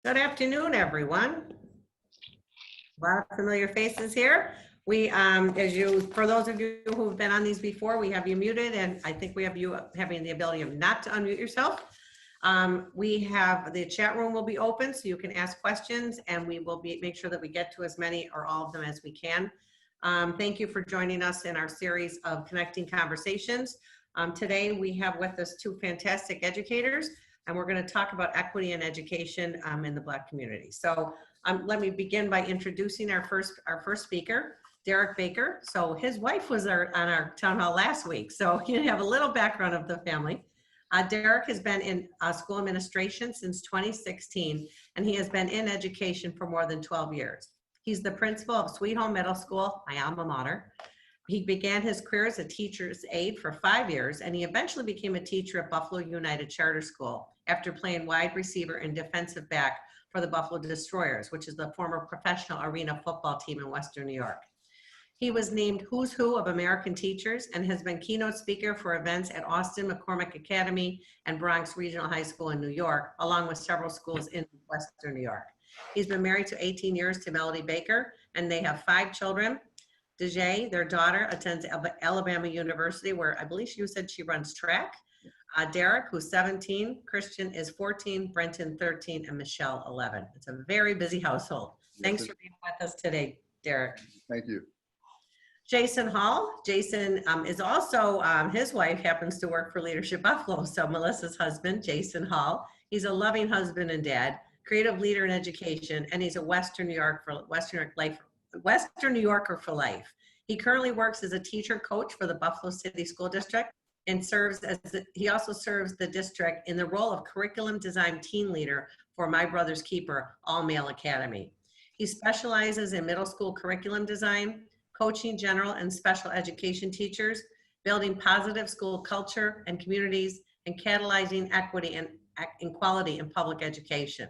Good afternoon, everyone. A lot of familiar faces here. We, for those of you who've been on these before, we have you muted, and I think we have you having the ability of not to unmute yourself. We have the chat room will be open, so you can ask questions, and we will make sure that we get to as many or all of them as we can. Thank you for joining us in our series of Connecting Conversations. Today, we have with us two fantastic educators, and we're going to talk about equity and education in the Black community. So let me begin by introducing our first speaker, Derek Baker. So his wife was on our town hall last week, so you have a little background of the family. Derek has been in school administration since 2016, and he has been in education for more than 12 years. He's the principal of Sweet Home Middle School, my alma mater. He began his career as a teacher's aide for 5 years, and he eventually became a teacher at Buffalo United Charter School after playing wide receiver and defensive back for the Buffalo Destroyers, which is the former professional arena football team in Western New York. He was named Who's Who of American Teachers and has been keynote speaker for events at Austin McCormick Academy and Bronx Regional High School in New York, along with several schools in Western New York. He's been married to 18 years to Melody Baker, and they have 5 children. Dejay, their daughter, attends Alabama University, where I believe you said she runs track. Derek, who's 17, Christian is 14, Brenton 13, and Michelle 11. It's a very busy household. Thanks for being with us today, Derek. Thank you. Jason Hall. Jason is also, his wife happens to work for Leadership Buffalo, so Melissa's husband, Jason Hall. He's a loving husband and dad, creative leader in education, and he's a Western New Yorker for life. He currently works as a teacher coach for the Buffalo City School District and he also serves the district in the role of curriculum design team leader for My Brother's Keeper All-Male Academy. He specializes in middle school curriculum design, coaching general and special education teachers, building positive school culture and communities, and catalyzing equity and equality in public education.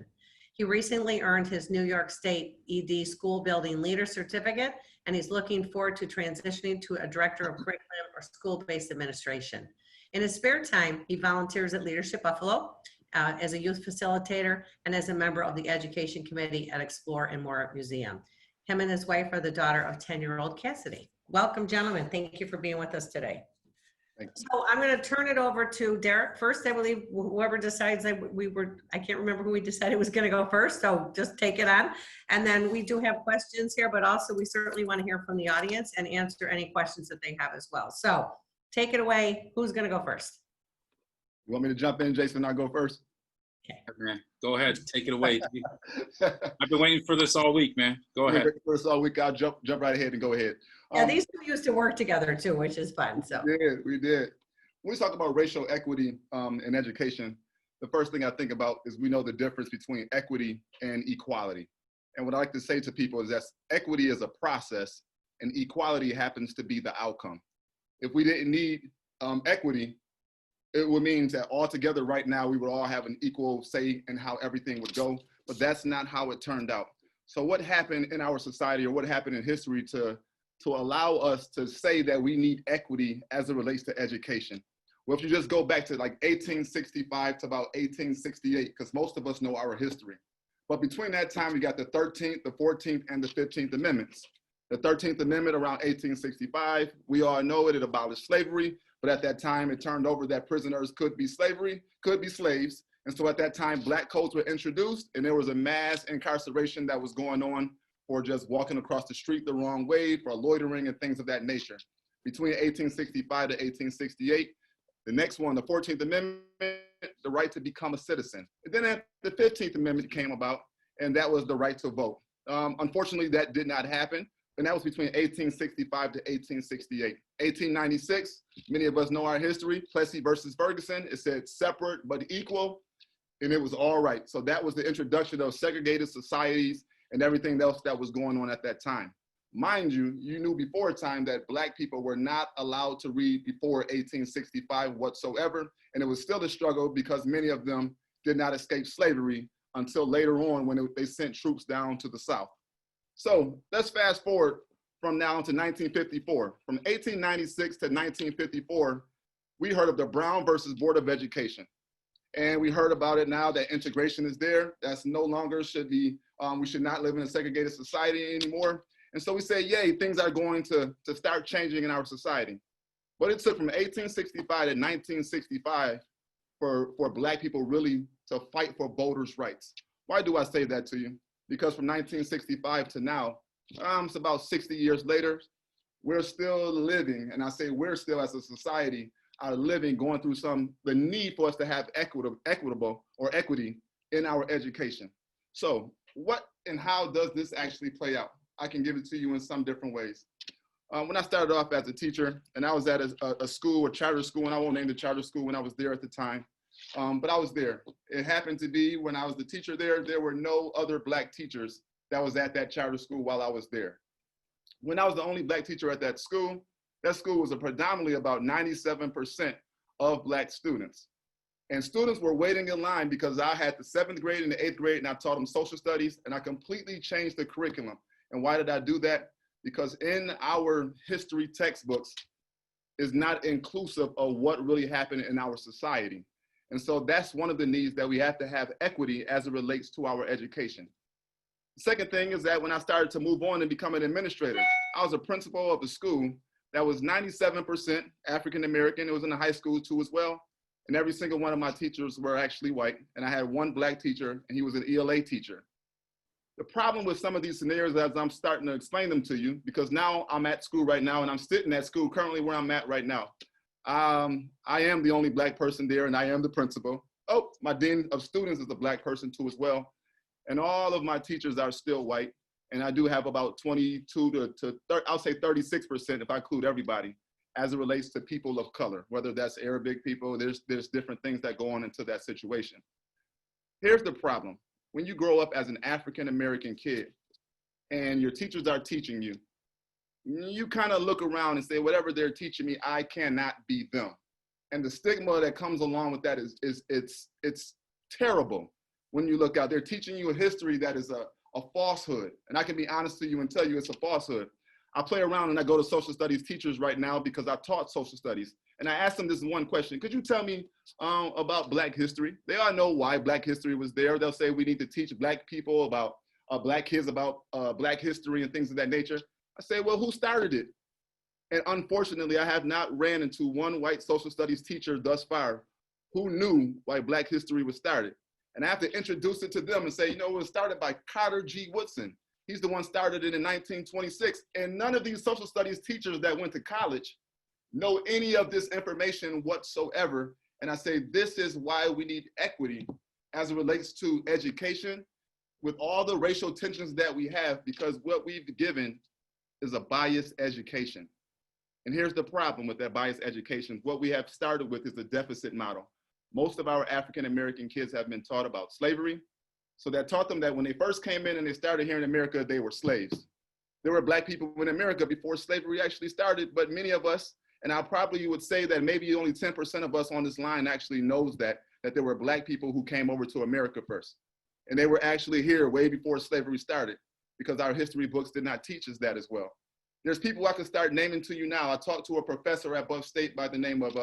He recently earned his New York State ED School Building Leader Certificate, and he's looking forward to transitioning to a director of curriculum or school-based administration. In his spare time, he volunteers at Leadership Buffalo as a youth facilitator and as a member of the education committee at Explore and More Museum. Him and his wife are the daughter of 10-year-old Cassidy. Welcome, gentlemen. Thank you for being with us today. So I'm going to turn it over to Derek first. I believe whoever decides I can't remember who we decided was going to go first. So just take it on. And then we do have questions here, but also we certainly want to hear from the audience and answer any questions that they have as well. So take it away. Who's going to go first? You want me to jump in, Jason, and I go first? Okay. Man, go ahead. Take it away. I've been waiting for this all week, man. Go ahead. For this all week, I'll jump right ahead and go ahead. Yeah, these two used to work together too, which is fun. So we did. When we talk about racial equity in education, the first thing I think about is we know the difference between equity and equality. And what I like to say to people is that equity is a process and equality happens to be the outcome. If we didn't need equity, it would mean that altogether right now we would all have an equal say in how everything would go, but that's not how it turned out. So what happened in our society or what happened in history to allow us to say that we need equity as it relates to education? Well, if you just go back to like 1865 to about 1868, because most of us know our history. But between that time, we got the 13th, the 14th, and the 15th Amendments. The 13th Amendment around 1865, we all know it abolished slavery, but at that time it turned over that prisoners could be slaves. And so at that time, black codes were introduced and there was a mass incarceration that was going on for just walking across the street the wrong way, for loitering and things of that nature. Between 1865 to 1868, the next one, the 14th Amendment, the right to become a citizen. And then the 15th Amendment came about, and that was the right to vote. Unfortunately, that did not happen, and that was between 1865 to 1868. 1896, many of us know our history, Plessy versus Ferguson. It said separate but equal, and it was all right. So that was the introduction of segregated societies and everything else that was going on at that time. Mind you, you knew before time that black people were not allowed to read before 1865 whatsoever, and it was still a struggle because many of them did not escape slavery until later on when they sent troops down to the South. So let's fast forward from now to 1954. From 1896 to 1954, we heard of the Brown versus Board of Education. And we heard about it now that integration is there. That's no longer should be, we should not live in a segregated society anymore. And so we say, yay, things are going to start changing in our society. But it took from 1865 to 1965 for Black people really to fight for voters' rights. Why do I say that to you? Because from 1965 to now, it's about 60 years later, we're still living, and I say we're still as a society, are living, going through the need for us to have equitable or equity in our education. So what and how does this actually play out? I can give it to you in some different ways. When I started off as a teacher, and I was at a school, a charter school, and I won't name the charter school when I was there at the time, but I was there. It happened to be when I was the teacher there were no other Black teachers that was at that charter school while I was there. When I was the only Black teacher at that school was predominantly about 97% of Black students. And students were waiting in line because I had the 7th grade and the 8th grade, and I taught them social studies, and I completely changed the curriculum. And why did I do that? Because in our history textbooks is not inclusive of what really happened in our society. And so that's one of the needs, that we have to have equity as it relates to our education. The second thing is that when I started to move on and become an administrator, I was a principal of a school that was 97% African-American. It was in the high school too as well. And every single one of my teachers were actually white. And I had one Black teacher, and he was an ELA teacher. The problem with some of these scenarios, as I'm starting to explain them to you, because now I'm at school right now, and I'm sitting at school currently where I'm at right now. I am the only Black person there, and I am the principal. Oh, my dean of students is a Black person too as well. And all of my teachers are still white. And I do have about 22 to I'll say 36% if I include everybody, as it relates to people of color, whether that's Arabic people, there's different things that go on into that situation. Here's the problem. When you grow up as an African-American kid and your teachers are teaching you, you kind of look around and say, whatever they're teaching me, I cannot be them. And the stigma that comes along with that it's terrible. When you look out, they're teaching you a history that is a falsehood. And I can be honest to you and tell you it's a falsehood. I play around and I go to social studies teachers right now because I taught social studies. And I asked them this one question: could you tell me about Black history? They all know why Black history was there. They'll say we need to teach Black people about, Black kids about Black history and things of that nature. I say, well, who started it? And unfortunately, I have not ran into one white social studies teacher thus far who knew why Black history was started. And I have to introduce it to them and say, you know, it was started by Carter G. Woodson. He's the one started it in 1926. And none of these social studies teachers that went to college know any of this information whatsoever. And I say, this is why we need equity as it relates to education with all the racial tensions that we have, because what we've given is a biased education. And here's the problem with that biased education. What we have started with is a deficit model. Most of our African-American kids have been taught about slavery. So that taught them that when they first came in and they started here in America, they were slaves. There were Black people in America before slavery actually started, but many of us, and I probably would say that maybe only 10% of us on this line actually knows that there were Black people who came over to America first. And they were actually here way before slavery started, because our history books did not teach us that as well. There's people I can start naming to you now. I talked to a professor at Buff State by the name of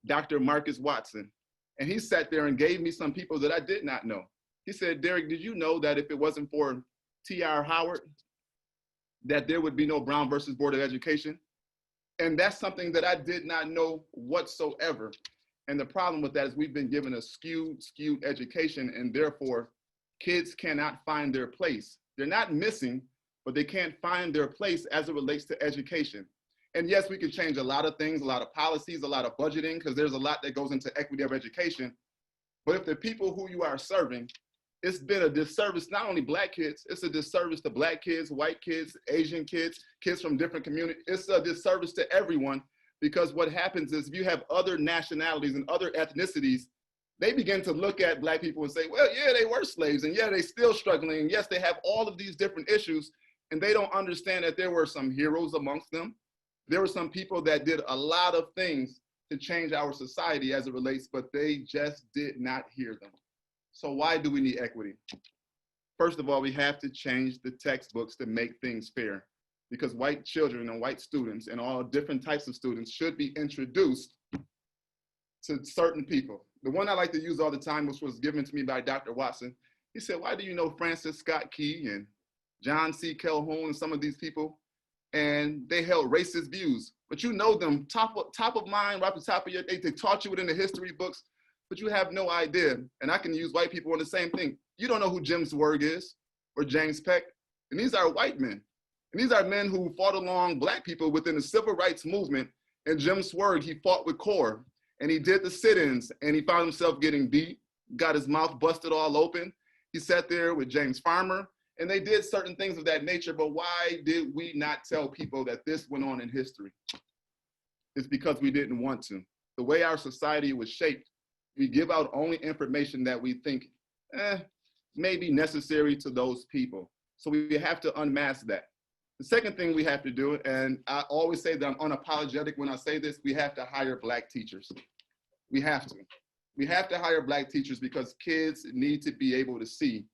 Dr. Marcus Watson. And he sat there and gave me some people that I did not know. He said, Derek, did you know that if it wasn't for T.R. Howard, that there would be no Brown versus Board of Education? And that's something that I did not know whatsoever. And the problem with that is we've been given a skewed education, and therefore kids cannot find their place. They're not missing, but they can't find their place as it relates to education. And yes, we can change a lot of things, a lot of policies, a lot of budgeting, because there's a lot that goes into equity of education. But if the people who you are serving, it's been a disservice, not only Black kids, it's a disservice to Black kids, white kids, Asian kids, kids from different communities. It's a disservice to everyone, because what happens is if you have other nationalities and other ethnicities, they begin to look at Black people and say, well, yeah, they were slaves, and yeah, they still struggling, and yes, they have all of these different issues, and they don't understand that there were some heroes amongst them. There were some people that did a lot of things to change our society as it relates, but they just did not hear them. So why do we need equity? First of all, we have to change the textbooks to make things fair, because white children and white students and all different types of students should be introduced to certain people. The one I like to use all the time, which was given to me by Dr. Watson, he said, why do you know Francis Scott Key and John C. Calhoun and some of these people? And they held racist views, but you know them top of mind, right at the top of your, they taught you it in the history books, but you have no idea. And I can use white people on the same thing. You don't know who Jim Swerg is or James Peck. And these are white men. And these are men who fought along black people within the civil rights movement. And Jim Swerg, he fought with CORE and he did the sit-ins and he found himself getting beat, got his mouth busted all open. He sat there with James Farmer and they did certain things of that nature, but why did we not tell people that this went on in history? It's because we didn't want to. The way our society was shaped, we give out only information that we think may be necessary to those people. So we have to unmask that. The second thing we have to do, and I always say that I'm unapologetic when I say this, we have to hire Black teachers. We have to. We have to hire Black teachers because kids need to be able to see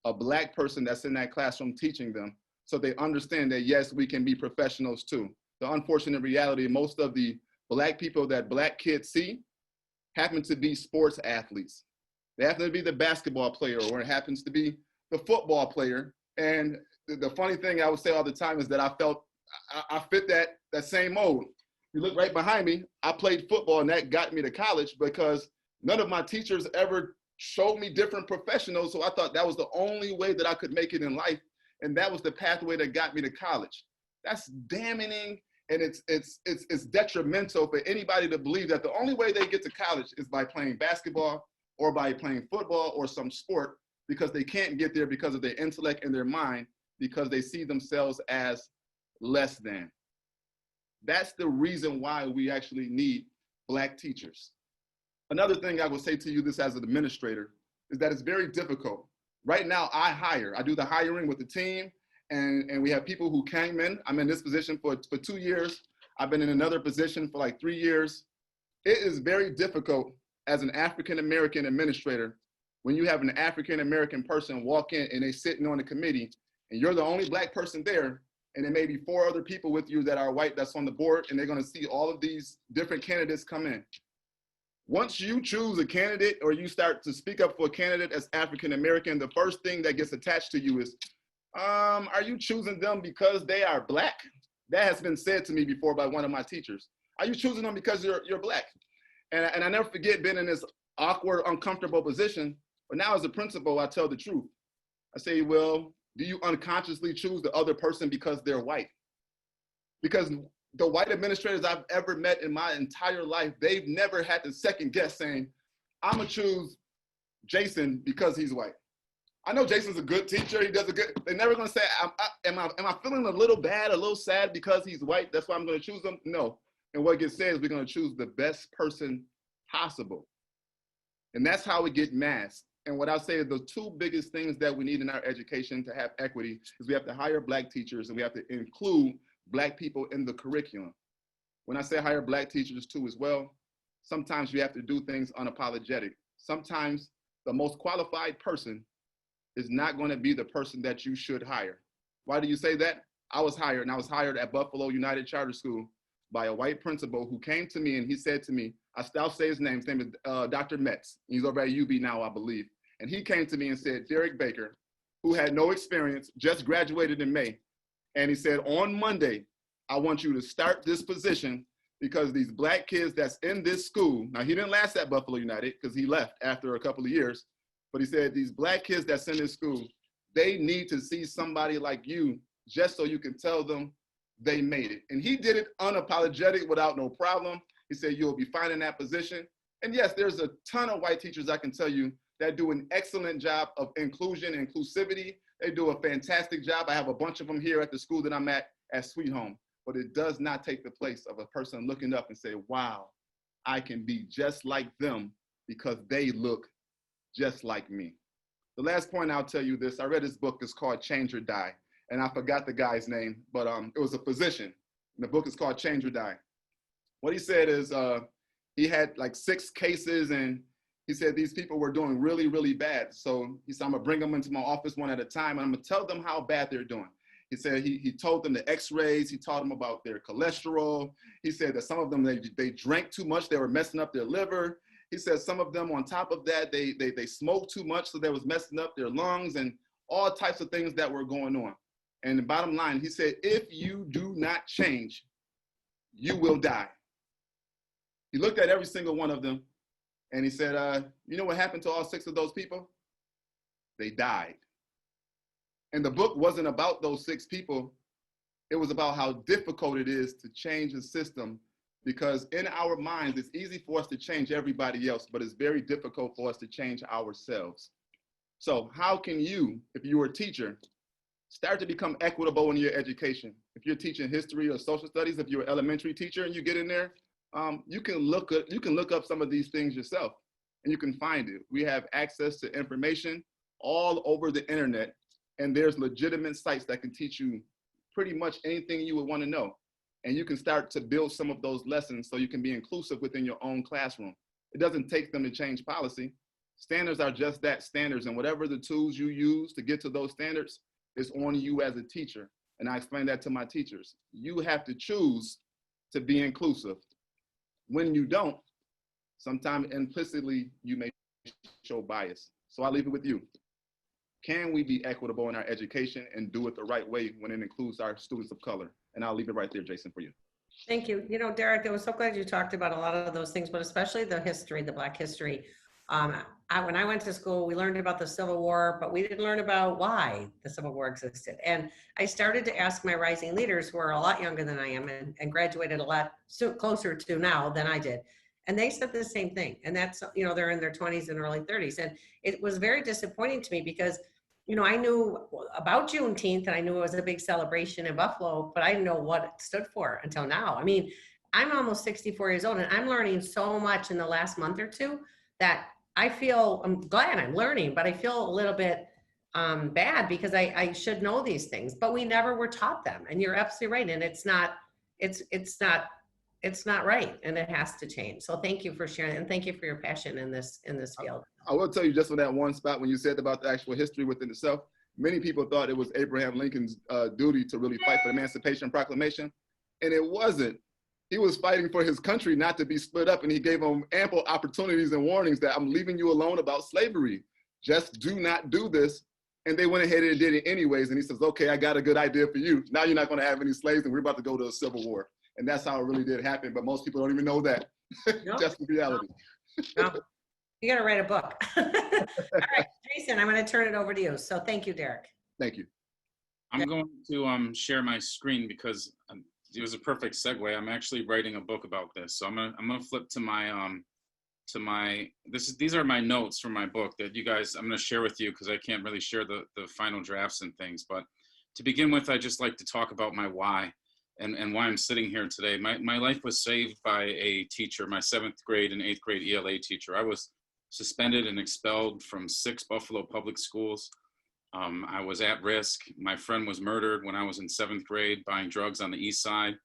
a Black person that's in that classroom teaching them so they understand that, yes, we can be professionals too. The unfortunate reality, most of the Black people that Black kids see happen to be sports athletes. They happen to be the basketball player or it happens to be the football player. And the funny thing I would say all the time is that I felt I fit that same mold. You look right behind me, I played football and that got me to college because none of my teachers ever showed me different professionals. So I thought that was the only way that I could make it in life. And that was the pathway that got me to college. That's damning and it's detrimental for anybody to believe that the only way they get to college is by playing basketball or by playing football or some sport because they can't get there because of their intellect and their mind because they see themselves as less than. That's the reason why we actually need Black teachers. Another thing I will say to you this as an administrator is that it's very difficult. Right now, I do the hiring with the team and we have people who came in. I'm in this position for 2 years. I've been in another position for like 3 years. It is very difficult as an African-American administrator when you have an African-American person walk in and they sitting on the committee and you're the only Black person there and there may be 4 other people with you that are white that's on the board and they're gonna see all of these different candidates come in. Once you choose a candidate or you start to speak up for a candidate as African-American, the first thing that gets attached to you is, are you choosing them because they are Black? That has been said to me before by one of my teachers. Are you choosing them because you're Black? And I never forget being in this awkward, uncomfortable position, but now as a principal, I tell the truth. I say, well, do you unconsciously choose the other person because they're white? Because the white administrators I've ever met in my entire life, they've never had to second guess saying, I'm gonna choose Jason because he's white. I know Jason's a good teacher, he does a good, they're never gonna say, am I feeling a little bad, a little sad because he's white, that's why I'm gonna choose him? No, and what gets said is we're gonna choose the best person possible. And that's how we get masked. And what I'll say is the 2 biggest things that we need in our education to have equity is we have to hire Black teachers and we have to include Black people in the curriculum. When I say hire Black teachers too as well, sometimes you have to do things unapologetic. Sometimes the most qualified person is not going to be the person that you should hire. Why do you say that? I was hired at Buffalo United Charter School by a white principal who came to me and he said to me, I'll say his name is Dr. Metz. He's over at UB now, I believe. And he came to me and said, Derek Baker, who had no experience, just graduated in May. And he said, on Monday, I want you to start this position because these Black kids that's in this school, now he didn't last at Buffalo United because he left after a couple of years, but he said, these Black kids that's in this school, they need to see somebody like you just so you can tell them they made it. And he did it unapologetic without no problem. He said, you'll be fine in that position. And yes, there's a ton of white teachers I can tell you that do an excellent job of inclusion and inclusivity. They do a fantastic job. I have a bunch of them here at the school that I'm at Sweet Home, but it does not take the place of a person looking up and say, wow, I can be just like them because they look just like me. The last point I'll tell you this, I read this book, it's called Change or Die. And I forgot the guy's name, but it was a physician. And the book is called Change or Die. What he said is he had like 6 cases and he said these people were doing really, really bad. So he said, I'm gonna bring them into my office one at a time and I'm gonna tell them how bad they're doing. He said he told them the x-rays, he taught them about their cholesterol. He said that some of them, they drank too much, they were messing up their liver. He said some of them on top of that, they smoked too much, so that was messing up their lungs and all types of things that were going on. And the bottom line, he said, if you do not change, you will die. He looked at every single one of them and he said, you know what happened to all 6 of those people? They died. And the book wasn't about those 6 people. It was about how difficult it is to change a system, because in our minds, it's easy for us to change everybody else, but it's very difficult for us to change ourselves. So how can you, if you're a teacher, start to become equitable in your education? If you're teaching history or social studies, if you're an elementary teacher and you get in there, you can look up some of these things yourself and you can find it. We have access to information all over the internet, and there's legitimate sites that can teach you pretty much anything you would want to know. And you can start to build some of those lessons so you can be inclusive within your own classroom. It doesn't take them to change policy. Standards are just that, standards, and whatever the tools you use to get to those standards is on you as a teacher. And I explain that to my teachers. You have to choose to be inclusive. When you don't, sometimes implicitly you may show bias. So I leave it with you. Can we be equitable in our education and do it the right way when it includes our students of color? And I'll leave it right there, Jason, for you. Thank you. You know, Derek, I was so glad you talked about a lot of those things, but especially the history, the Black history. When I went to school, we learned about the Civil War, but we didn't learn about why the Civil War existed. And I started to ask my rising leaders, who are a lot younger than I am and graduated a lot closer to now than I did. And they said the same thing. And that's, you know, they're in their 20s and early 30s. And it was very disappointing to me because, you know, I knew about Juneteenth and I knew it was a big celebration in Buffalo, but I didn't know what it stood for until now. I mean, I'm almost 64 years old and I'm learning so much in the last month or two that I'm glad I'm learning, but I feel a little bit bad because I should know these things, but we never were taught them. And you're absolutely right. And it's not right, and it has to change. So thank you for sharing, and thank you for your passion in this field. I will tell you, just on that one spot when you said about the actual history within itself, many people thought it was Abraham Lincoln's duty to really fight for the Emancipation Proclamation, and it wasn't. He was fighting for his country not to be split up, and he gave them ample opportunities and warnings that I'm leaving you alone about slavery. Just do not do this. And they went ahead and did it anyways. And he says, okay, I got a good idea for you. Now you're not going to have any slaves, and we're about to go to a civil war. And that's how it really did happen. But most people don't even know that. Nope. Just the reality. No. You got to write a book. All right, Jason, I'm going to turn it over to you. So thank you, Derek. Thank you. I'm going to share my screen because it was a perfect segue. I'm actually writing a book about this. So I'm gonna flip to these are my notes from my book that you guys, I'm gonna share with you because I can't really share the final drafts and things. But to begin with, I just like to talk about my why and why I'm sitting here today. My life was saved by a teacher, my 7th grade and 8th grade ELA teacher. I was suspended and expelled from 6 Buffalo public schools. I was at risk. My friend was murdered when I was in 7th grade buying drugs on the east side.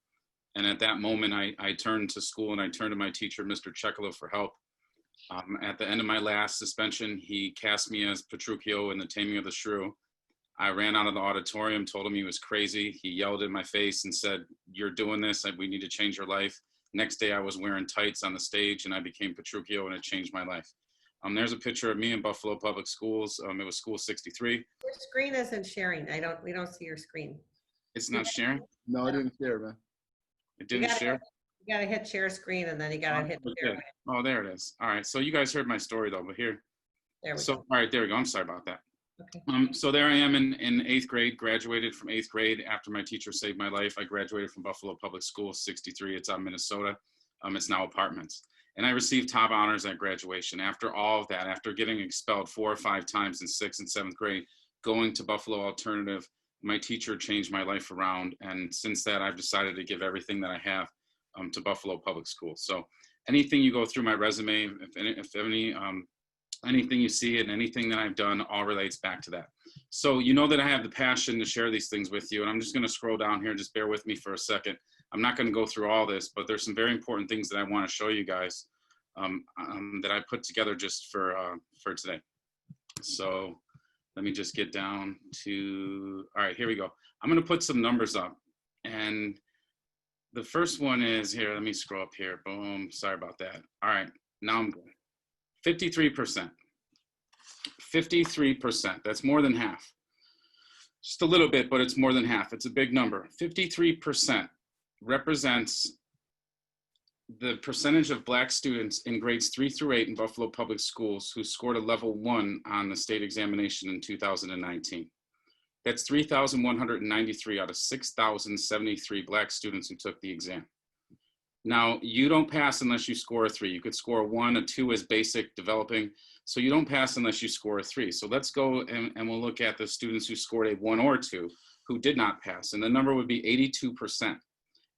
And at that moment, I turned to school and I turned to my teacher, Mr. Chekalo, for help. At the end of my last suspension, he cast me as Petruchio in The Taming of the Shrew. I ran out of the auditorium, told him he was crazy. He yelled in my face and said, "You're doing this, we need to change your life." Next day, I was wearing tights on the stage and I became Petruchio, and it changed my life. There's a picture of me in Buffalo Public Schools. It was school 63. Your screen isn't sharing. We don't see your screen. It's not sharing? No, I didn't share, man. It didn't share? You got to hit share screen and then you got to hit share. Oh, there it is. All right. So you guys heard my story though, but here. There we So, go. all right, there we go. I'm sorry about that. Okay. So there I am in 8th grade, graduated from 8th grade after my teacher saved my life. I graduated from Buffalo Public Schools, 63. It's out in Minnesota. It's now apartments. And I received top honors at graduation. After all of that, after getting expelled 4 or 5 times in 6th and 7th grade, going to Buffalo Alternative, my teacher changed my life around. And since that, I've decided to give everything that I have to Buffalo Public Schools. So anything you go through my resume, anything you see and anything that I've done all relates back to that. So you know that I have the passion to share these things with you. And I'm just going to scroll down here. Just bear with me for a second. I'm not going to go through all this, but there's some very important things that I want to show you guys that I put together just for today. So let me just get down to, all right, here we go. I'm going to put some numbers up. And the first one is here. Let me scroll up here. Boom. Sorry about that. All right. Now I'm good. 53%. 53%. That's more than half. Just a little bit, but it's more than half. It's a big number. 53% represents the percentage of Black students in grades 3 through 8 in Buffalo Public Schools who scored a level 1 on the state examination in 2019. That's 3,193 out of 6,073 Black students who took the exam. Now, you don't pass unless you score a 3. You could score a 1, a 2 is basic developing. So you don't pass unless you score a 3. So let's go and we'll look at the students who scored a 1 or 2 who did not pass. And the number would be 82%.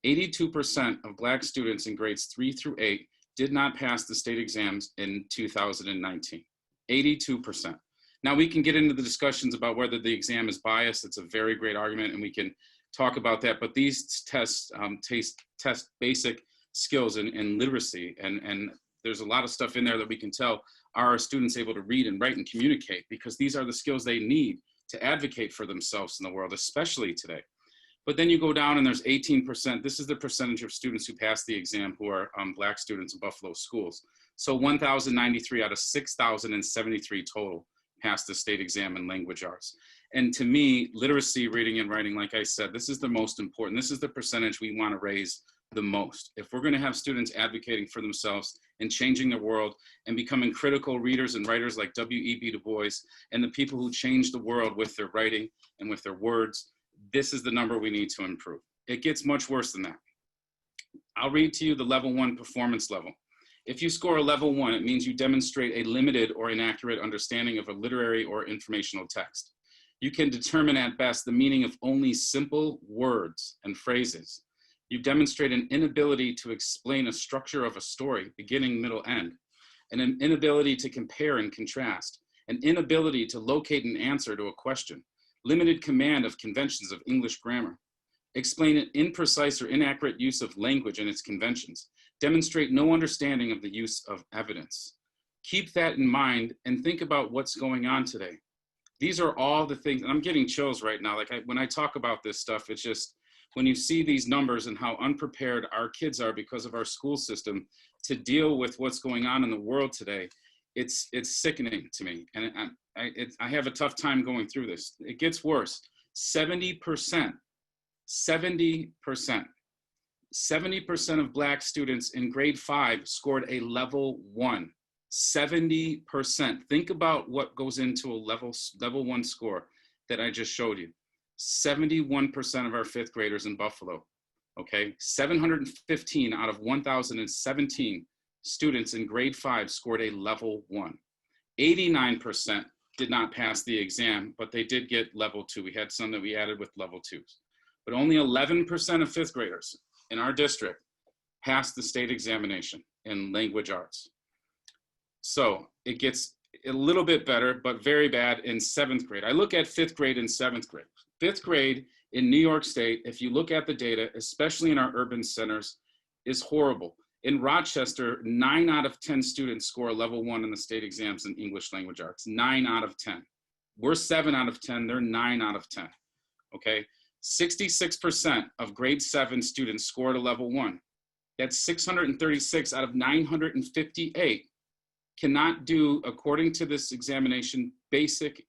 82% of Black students in grades 3 through 8 did not pass the state exams in 2019. 82%. Now we can get into the discussions about whether the exam is biased. It's a very great argument and we can talk about that. But these tests test basic skills in literacy. And there's a lot of stuff in there that we can tell, are our students able to read and write and communicate? Because these are the skills they need to advocate for themselves in the world, especially today. But then you go down and there's 18%. This is the percentage of students who pass the exam who are Black students in Buffalo schools. So 1,093 out of 6,073 total passed the state exam in language arts. And to me, literacy, reading and writing, like I said, this is the most important. This is the percentage we want to raise the most. If we're going to have students advocating for themselves and changing the world and becoming critical readers and writers like W.E.B. Du Bois and the people who changed the world with their writing and with their words, this is the number we need to improve. It gets much worse than that. I'll read to you the level 1 performance level. If you score a level 1, it means you demonstrate a limited or inaccurate understanding of a literary or informational text. You can determine at best the meaning of only simple words and phrases. You demonstrate an inability to explain a structure of a story, beginning, middle, end, and an inability to compare and contrast, an inability to locate an answer to a question, limited command of conventions of English grammar, explain an imprecise or inaccurate use of language and its conventions, demonstrate no understanding of the use of evidence. Keep that in mind and think about what's going on today. These are all the things, and I'm getting chills right now. Like when I talk about this stuff, it's just, when you see these numbers and how unprepared our kids are because of our school system to deal with what's going on in the world today, it's sickening to me. And I have a tough time going through this. It gets worse. 70% of Black students in grade 5 scored a level 1. 70%. Think about what goes into a level 1 score that I just showed you. 71% of our 5th graders in Buffalo, okay? 715 out of 1,017 students in grade 5 scored a level 1. 89% did not pass the exam, but they did get level 2. We had some that we added with level 2s. But only 11% of 5th graders in our district passed the state examination in language arts. So it gets a little bit better, but very bad in 7th grade. I look at 5th grade and 7th grade. 5th grade in New York State, if you look at the data, especially in our urban centers, is horrible. In Rochester, 9 out of 10 students score a level 1 in the state exams in English language arts. 9 out of 10. We're 7 out of 10, they're 9 out of 10, okay? 66% of grade 7 students scored a level 1. That's 636 out of 958 cannot do, according to this examination, basic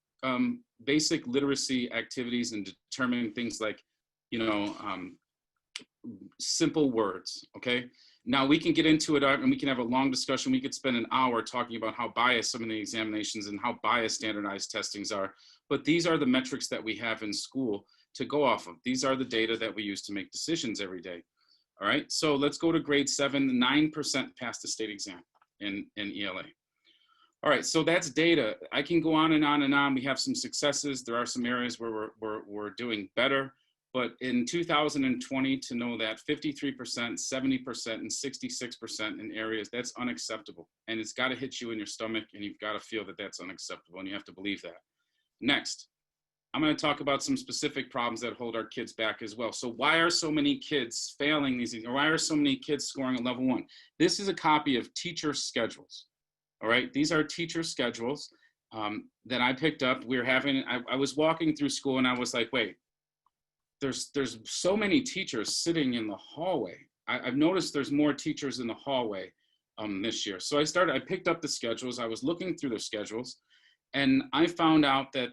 literacy activities and determining things like, simple words, okay? Now we can get into it and we can have a long discussion. We could spend an hour talking about how biased some of the examinations and how biased standardized testings are, but these are the metrics that we have in school to go off of. These are the data that we use to make decisions every day. All right, so let's go to grade 7, 9% passed the state exam in ELA. All right, so that's data. I can go on and on and on. We have some successes. There are some areas where we're doing better, but in 2020, to know that 53%, 70%, and 66% in areas, that's unacceptable. And it's gotta hit you in your stomach and you've gotta feel that that's unacceptable and you have to believe that. Next, I'm gonna talk about some specific problems that hold our kids back as well. So why are so many kids failing these, or why are so many kids scoring a level 1? This is a copy of teacher schedules. All right, these are teacher schedules that I picked up. I was walking through school and I was like, wait, there's so many teachers sitting in the hallway. I've noticed there's more teachers in the hallway this year. So I picked up the schedules. I was looking through the schedules, and I found out that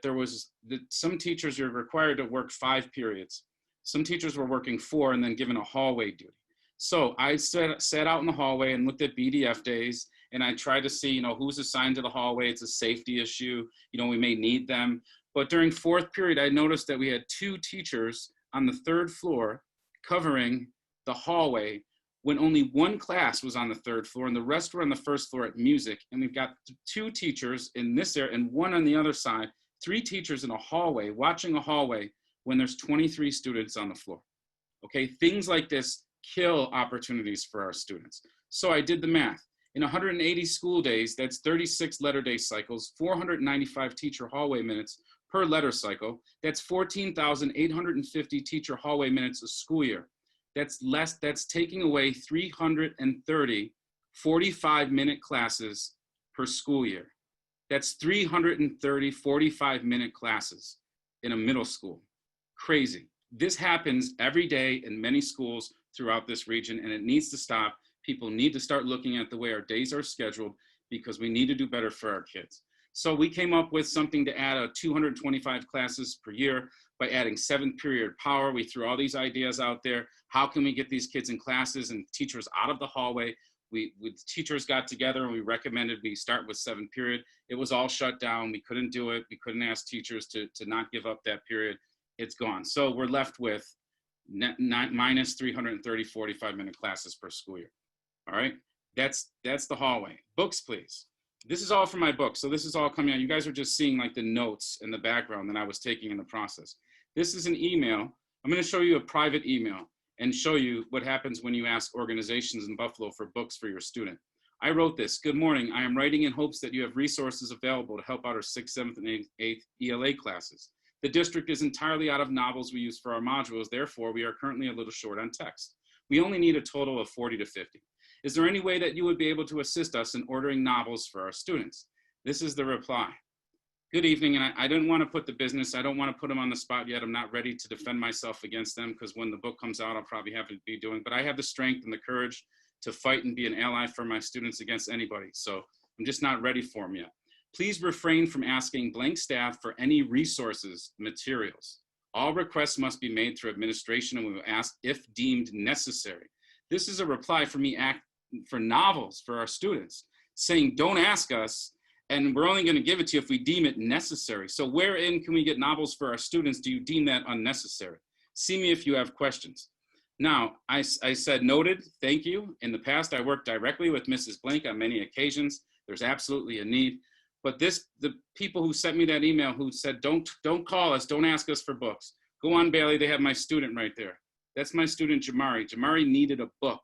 some teachers are required to work 5 periods. Some teachers were working 4 and then given a hallway duty. So I sat out in the hallway and looked at BDF days, and I tried to see, who's assigned to the hallway. It's a safety issue. We may need them. But during 4th period, I noticed that we had 2 teachers on the 3rd floor covering the hallway when only 1 class was on the 3rd floor and the rest were on the 1st floor at music. And we've got 2 teachers in this area and 1 on the other side, 3 teachers in a hallway, watching a hallway when there's 23 students on the floor. Okay, things like this kill opportunities for our students. So I did the math. In 180 school days, that's 36 letter day cycles, 495 teacher hallway minutes per letter cycle. That's 14,850 teacher hallway minutes a school year. That's taking away 330 45-minute classes per school year. That's 330 45-minute classes in a middle school. Crazy. This happens every day in many schools throughout this region, and it needs to stop. People need to start looking at the way our days are scheduled because we need to do better for our kids. So we came up with something to add 225 classes per year by adding 7th period power. We threw all these ideas out there. How can we get these kids in classes and teachers out of the hallway? The teachers got together and we recommended we start with 7th period. It was all shut down. We couldn't do it. We couldn't ask teachers to not give up that period. It's gone. So we're left with minus 330 45-minute classes per school year. All right, that's the hallway. Books, please. This is all from my book. So this is all coming out. You guys are just seeing like the notes in the background that I was taking in the process. This is an email. I'm going to show you a private email and show you what happens when you ask organizations in Buffalo for books for your student. I wrote this. Good morning. I am writing in hopes that you have resources available to help out our 6th, 7th, and 8th ELA classes. The district is entirely out of novels we use for our modules. Therefore, we are currently a little short on text. We only need a total of 40 to 50. Is there any way that you would be able to assist us in ordering novels for our students? This is the reply. Good evening, and I didn't want to put the business, I don't want to put them on the spot yet. I'm not ready to defend myself against them because when the book comes out, I'll probably have to be doing, but I have the strength and the courage to fight and be an ally for my students against anybody. So I'm just not ready for them yet. Please refrain from asking blank staff for any resources, materials. All requests must be made through administration and we will ask if deemed necessary. This is a reply for me for novels for our students saying, don't ask us, and we're only going to give it to you if we deem it necessary. So wherein can we get novels for our students? Do you deem that unnecessary? See me if you have questions. Now, I said, noted, thank you. In the past, I worked directly with Mrs. Blank on many occasions. There's absolutely a need. But the people who sent me that email who said, don't call us, don't ask us for books. Go on, Bailey, they have my student right there. That's my student, Jamari. Jamari needed a book,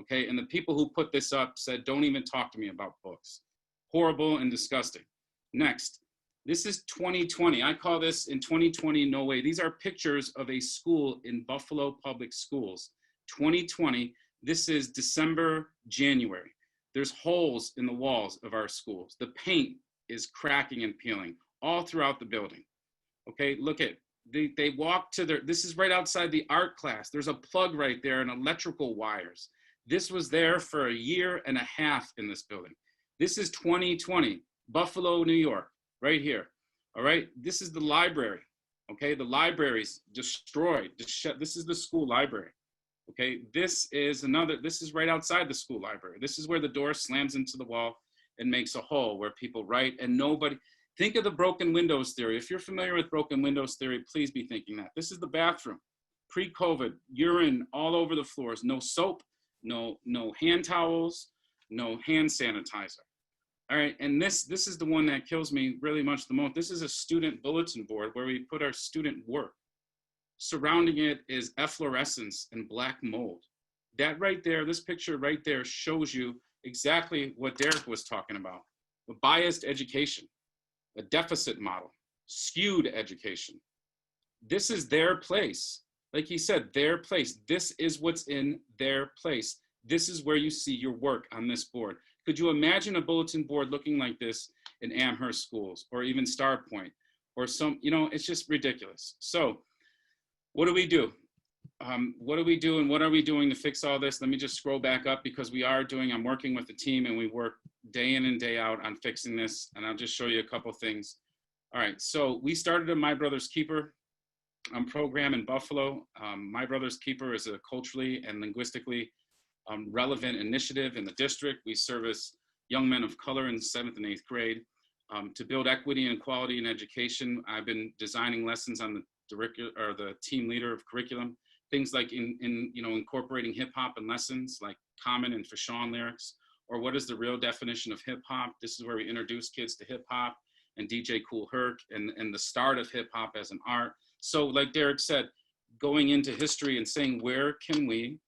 okay? And the people who put this up said, don't even talk to me about books. Horrible and disgusting. Next, this is 2020. I call this in 2020, no way. These are pictures of a school in Buffalo Public Schools. 2020, this is December, January. There's holes in the walls of our schools. The paint is cracking and peeling all throughout the building. Okay, look at, they walk to this is right outside the art class. There's a plug right there and electrical wires. This was there for 1.5 years in this building. This is 2020, Buffalo, New York, right here. All right, this is the library. Okay, the library's destroyed. This is the school library. Okay, this is right outside the school library. This is where the door slams into the wall and makes a hole where people write and nobody, think of the broken windows theory. If you're familiar with broken windows theory, please be thinking that. This is the bathroom. Pre-COVID, urine all over the floors, no soap, no hand towels, no hand sanitizer. All right, and this is the one that kills me really much the most. This is a student bulletin board where we put our student work. Surrounding it is efflorescence and black mold. That right there, this picture right there shows you exactly what Derek was talking about. A biased education, a deficit model, skewed education. This is their place. Like he said, their place. This is what's in their place. This is where you see your work on this board. Could you imagine a bulletin board looking like this in Amherst schools or even Star Point or some, it's just ridiculous. So what do? what do we do and what are we doing to fix all this? Let me just scroll back up because I'm working with a team and we work day in and day out on fixing this. And I'll just show you a couple things. All right, so we started a My Brother's Keeper program in Buffalo. My Brother's Keeper is a culturally and linguistically relevant initiative in the district. We service young men of color in 7th and 8th grade. To build equity and equality in education, I've been designing lessons on the team leader of curriculum. Things like incorporating hip hop in lessons, like Common and Fashawn lyrics, or what is the real definition of hip hop? This is where we introduce kids to hip hop and DJ Kool Herc and the start of hip hop as an art. So like Derek said, going into history and saying, where can we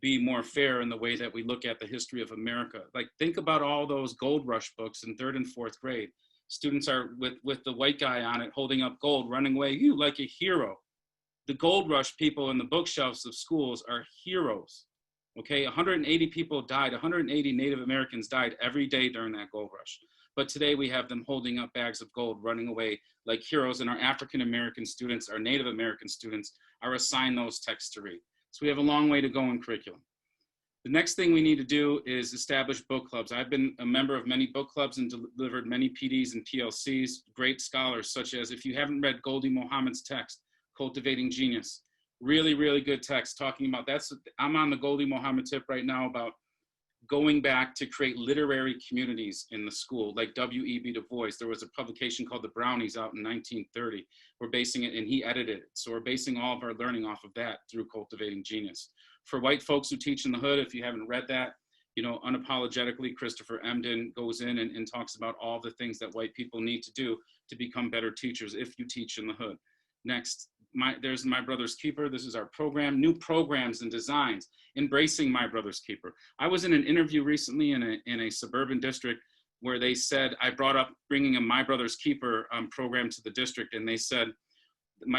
be more fair in the way that we look at the history of America? Like, think about all those gold rush books in 3rd and 4th grade. Students are with the white guy on it, holding up gold, running away, you like a hero. The gold rush people in the bookshelves of schools are heroes. Okay, 180 people died, 180 Native Americans died every day during that gold rush. But today we have them holding up bags of gold, running away like heroes, and our African American students, our Native American students are assigned those texts to read. So we have a long way to go in curriculum. The next thing we need to do is establish book clubs. I've been a member of many book clubs and delivered many PDs and PLCs, great scholars, such as, if you haven't read Goldie Mohammed's text, Cultivating Genius, really, really good text talking about I'm on the Goldie Mohammed tip right now about going back to create literary communities in the school, like W.E.B. Du Bois. There was a publication called The Brownies out in 1930. We're basing it, and he edited it. So we're basing all of our learning off of that through Cultivating Genius. For white folks who teach in the hood, if you haven't read that, unapologetically, Christopher Emdin goes in and talks about all the things that white people need to do to become better teachers if you teach in the hood. Next, there's My Brother's Keeper. This is our program, new programs and designs, embracing My Brother's Keeper. I was in an interview recently in a suburban district where they said, I brought up bringing a My Brother's Keeper program to the district, and they said,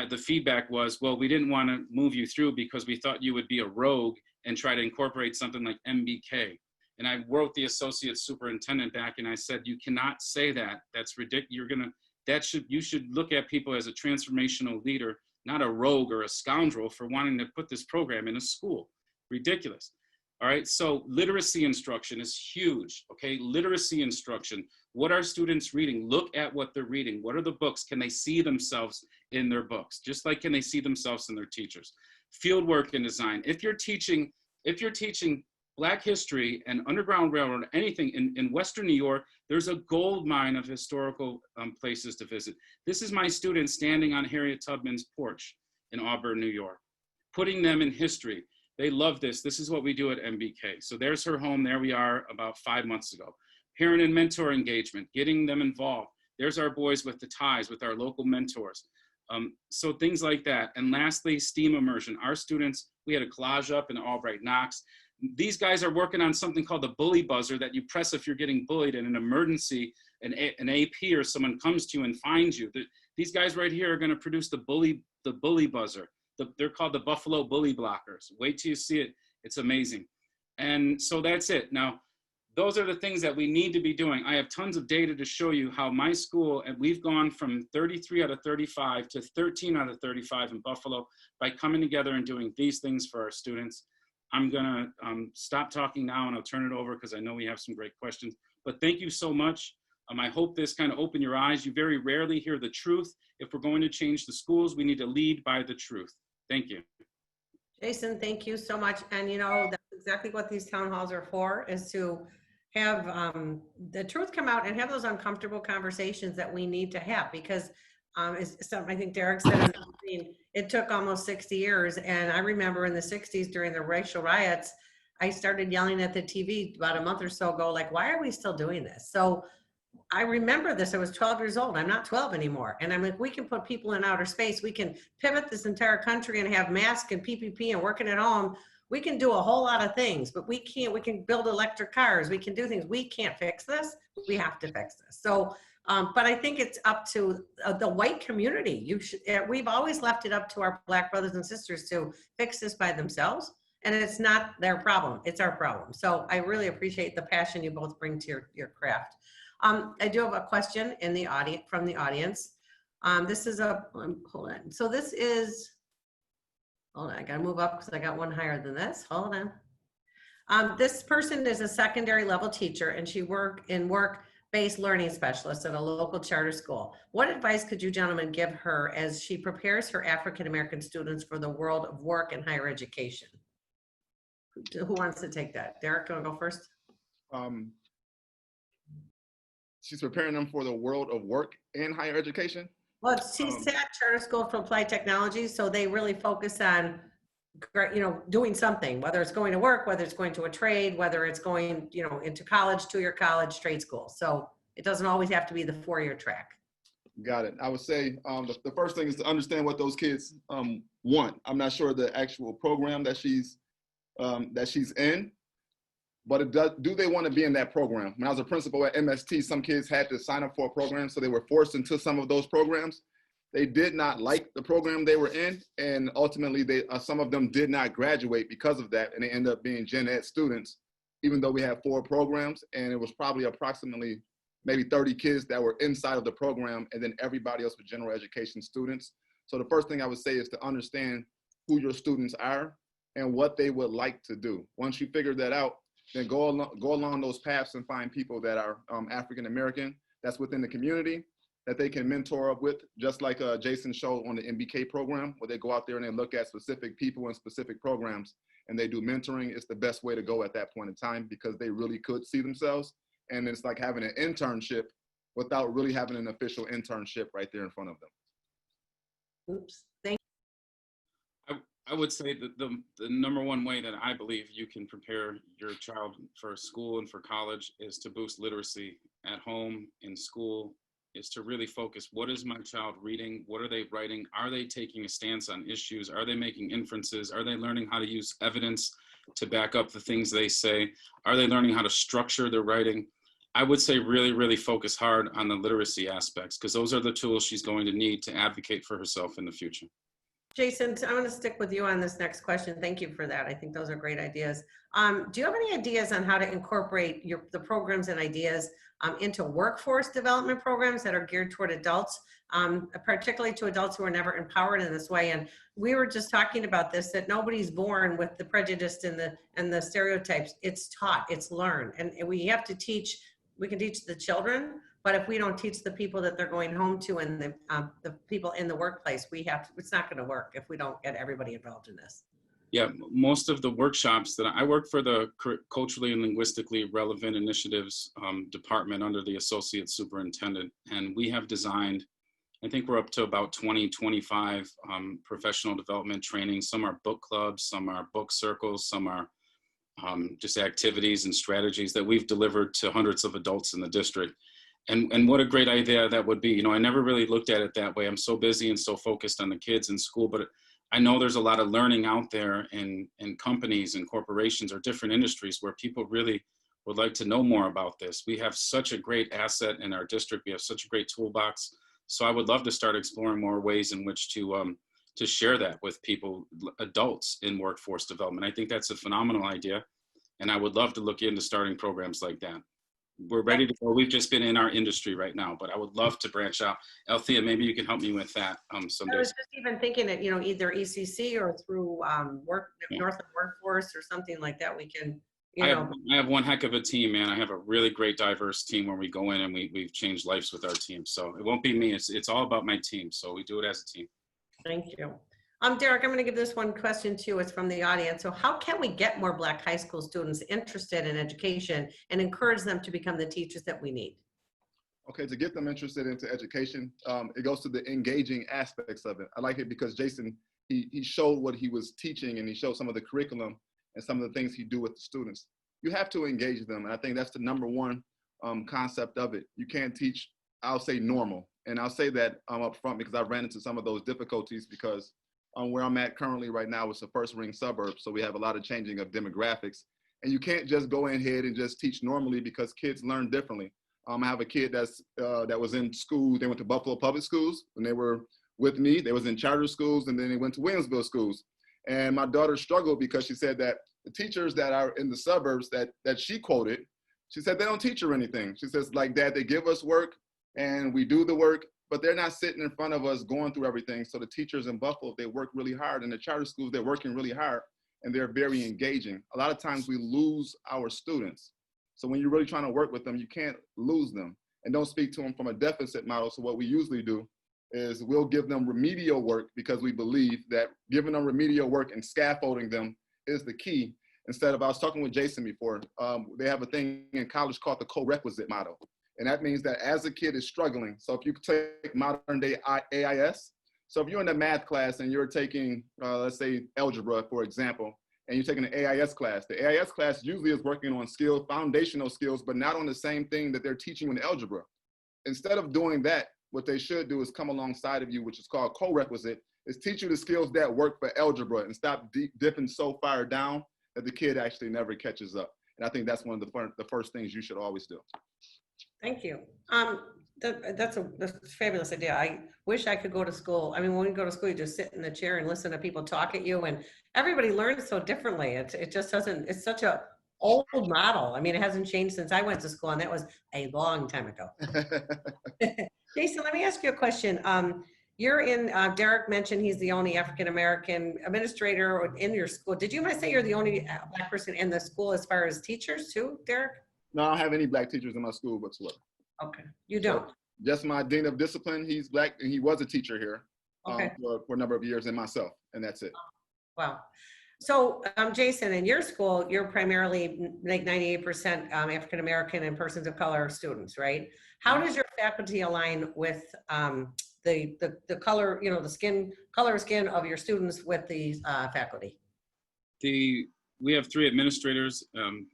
the feedback was, well, we didn't want to move you through because we thought you would be a rogue and try to incorporate something like MBK. And I wrote the associate superintendent back and I said, you cannot say that. That's ridiculous. You should look at people as a transformational leader, not a rogue or a scoundrel for wanting to put this program in a school. Ridiculous. All right, so literacy instruction is huge, okay? Literacy instruction. What are students reading? Look at what they're reading. What are the books? Can they see themselves in their books? Just like can they see themselves in their teachers? Fieldwork and design. If you're teaching Black history and Underground Railroad, anything in Western New York, there's a gold mine of historical places to visit. This is my students standing on Harriet Tubman's porch in Auburn, New York, putting them in history. They love this. This is what we do at MBK. So there's her home. There we are about 5 months ago. Parent and mentor engagement, getting them involved. There's our boys with the ties, with our local mentors. So things like that. And lastly, STEAM immersion. Our students, we had a collage up in Albright Knox. These guys are working on something called the bully buzzer that you press if you're getting bullied in an emergency, an AP or someone comes to you and finds you. These guys right here are going to produce the bully buzzer. They're called the Buffalo Bully Blockers. Wait till you see it. It's amazing. And so that's it. Now, those are the things that we need to be doing. I have tons of data to show you how my school, and we've gone from 33 out of 35 to 13 out of 35 in Buffalo by coming together and doing these things for our students. I'm gonna stop talking now and I'll turn it over because I know we have some great questions. But thank you so much. I hope this kind of opened your eyes. You very rarely hear the truth. If we're going to change the schools, we need to lead by the truth. Thank you. Jason, thank you so much. And that's exactly what these town halls are for, is to have the truth come out and have those uncomfortable conversations that we need to have, because it's something I think Derek said, it took almost 60 years. And I remember in the 60s during the racial riots, I started yelling at the TV about a month or so ago, like, why are we still doing this? So I remember this. I was 12 years old. I'm not 12 anymore. And I'm like, we can put people in outer space. We can pivot this entire country and have masks and PPP and working at home. We can do a whole lot of things, but we can build electric cars. We can do things. We can't fix this. We have to fix this. So, but I think it's up to the white community. We've always left it up to our Black brothers and sisters to fix this by themselves. And it's not their problem. It's our problem. So I really appreciate the passion you both bring to your craft. I do have a question in the audience, from the audience. This is hold on. So this is, Hold on, I gotta move up because I got one higher than this. Hold on. This person is a secondary level teacher and she work-based learning specialist at a local charter school. What advice could you gentlemen give her as she prepares her African-American students for the world of work and higher education? Who wants to take that? Derek, you want to go first? She's preparing them for the world of work and higher education. Well, she's at charter school for applied technology, so they really focus on, doing something, whether it's going to work, whether it's going to a trade, whether it's going, into college, two-year college, trade school. So it doesn't always have to be the four-year track. Got it. I would say the first thing is to understand what those kids want. I'm not sure the actual program that she's in, but do they want to be in that program? When I was a principal at MST, some kids had to sign up for a program, so they were forced into some of those programs. They did not like the program they were in, and ultimately some of them did not graduate because of that, and they end up being gen ed students, even though we have 4 programs, and it was probably approximately maybe 30 kids that were inside of the program, and then everybody else was general education students. So the first thing I would say is to understand who your students are and what they would like to do. Once you figure that out, then go along those paths and find people that are African American, that's within the community, that they can mentor up with, just like Jason showed on the MBK program, where they go out there and they look at specific people and specific programs, and they do mentoring. It's the best way to go at that point in time because they really could see themselves. And it's like having an internship without really having an official internship right there in front of them. Oops, thank I would say that the number one way that I believe you can prepare your child for school and for college is to boost literacy at home, in school, is to really focus. What is my child reading? What are they writing? Are they taking a stance on issues? Are they making inferences? Are they learning how to use evidence to back up the things they say? Are they learning how to structure their writing? I would say really, really focus hard on the literacy aspects because those are the tools she's going to need to advocate for herself in the future. Jason, I'm going to stick with you on this next question. Thank you for that. I think those are great ideas. Do you have any ideas on how to incorporate the programs and ideas into workforce development programs that are geared toward adults, particularly to adults who are never empowered in this way? And we were just talking about this, that nobody's born with the prejudice and the stereotypes. It's taught, it's learned. And we have to teach, we can teach the children, but if we don't teach the people that they're going home to and the people in the workplace, it's not going to work if we don't get everybody involved in this. Yeah, most of the workshops that I work for the culturally and linguistically relevant initiatives department under the associate superintendent. And we have designed, I think we're up to about 20, 25 professional development trainings. Some are book clubs, some are book circles, some are just activities and strategies that we've delivered to hundreds of adults in the district. And what a great idea that would be. You know, I never really looked at it that way. I'm so busy and so focused on the kids in school, but I know there's a lot of learning out there in companies and corporations or different industries where people really would like to know more about this. We have such a great asset in our district. We have such a great toolbox. So I would love to start exploring more ways in which to share that with people, adults in workforce development. I think that's a phenomenal idea. And I would love to look into starting programs like that. We're ready to go. We've just been in our industry right now, but I would love to branch out. Althea, maybe you can help me with that someday. I was just even thinking that, either ECC or through Northland Workforce or something like that, we can, I have one heck of a team, man. I have a really great diverse team where we go in and we've changed lives with our team. So it won't be me. It's all about my team. So we do it as a team. Thank you. Derek, I'm going to give this one question to you. It's from the audience. So how can we get more Black high school students interested in education and encourage them to become the teachers that we need? Okay, to get them interested into education, it goes to the engaging aspects of it. I like it because Jason, he showed what he was teaching and he showed some of the curriculum and some of the things he do with the students. You have to engage them. And I think that's the number one concept of it. You can't teach, I'll say normal. And I'll say that up front because I ran into some of those difficulties because where I'm at currently right now is a first ring suburb. So we have a lot of changing of demographics. And you can't just go ahead and just teach normally because kids learn differently. I have a kid that was in school. They went to Buffalo Public Schools when they were with me. They was in charter schools and then they went to Williamsville schools. And my daughter struggled because she said that the teachers that are in the suburbs that she quoted, she said they don't teach her anything. She says, like, Dad, they give us work and we do the work, but they're not sitting in front of us going through everything. So the teachers in Buffalo, they work really hard. In the charter schools, they're working really hard and they're very engaging. A lot of times we lose our students. So when you're really trying to work with them, you can't lose them and don't speak to them from a deficit model. So what we usually do is we'll give them remedial work because we believe that giving them remedial work and scaffolding them is the key. Instead of, I was talking with Jason before, they have a thing in college called the co-requisite model. And that means that as a kid is struggling, so if you take modern day AIS, so if you're in the math class and you're taking, let's say algebra, for example, and you're taking an AIS class, the AIS class usually is working on skills, foundational skills, but not on the same thing that they're teaching you in algebra. Instead of doing that, what they should do is come alongside of you, which is called co-requisite, is teach you the skills that work for algebra and stop dipping so far down that the kid actually never catches up. And I think that's one of the first things you should always do. Thank you. That's a fabulous idea. I wish I could go to school. I mean, when you go to school, you just sit in the chair and listen to people talk at you, and everybody learns so differently. It just doesn't, it's such a old model. I mean, it hasn't changed since I went to school, and that was a long time ago. Jason, let me ask you a question. You're in, Derek mentioned he's the only African-American administrator in your school. Did you say you're the only Black person in the school as far as teachers too, Derek? No, I don't have any Black teachers in my school whatsoever. Okay, you don't? So just my dean of discipline, he's Black, and he was a teacher here Okay. for a number of years, and myself, and that's it. Wow. So, Jason, in your school, you're primarily like 98% African-American and persons of color students, right? How does your faculty align with the color, you know, the color of skin of your students with the faculty? We have 3 administrators,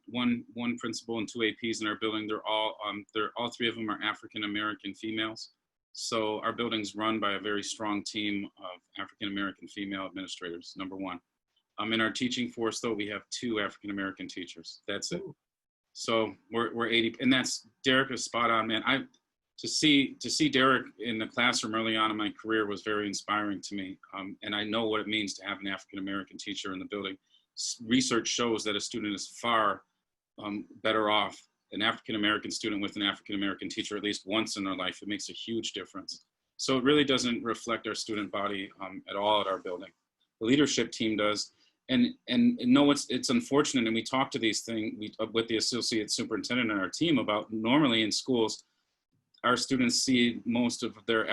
one principal and 2 APs in our building. They're all 3 of them are African-American females. So our building's run by a very strong team of African-American female administrators, number 1. In our teaching force, though, we have 2 African-American teachers. That's it. So we're 80, and that's, Derek is spot on, man. To see Derek in the classroom early on in my career was very inspiring to me. And I know what it means to have an African-American teacher in the building. Research shows that a student is far better off, an African-American student with an African-American teacher at least once in their life. It makes a huge difference. So it really doesn't reflect our student body at all at our building. The leadership team does. And no, it's unfortunate, and we talk to these things with the associate superintendent and our team about, normally in schools, our students see most of their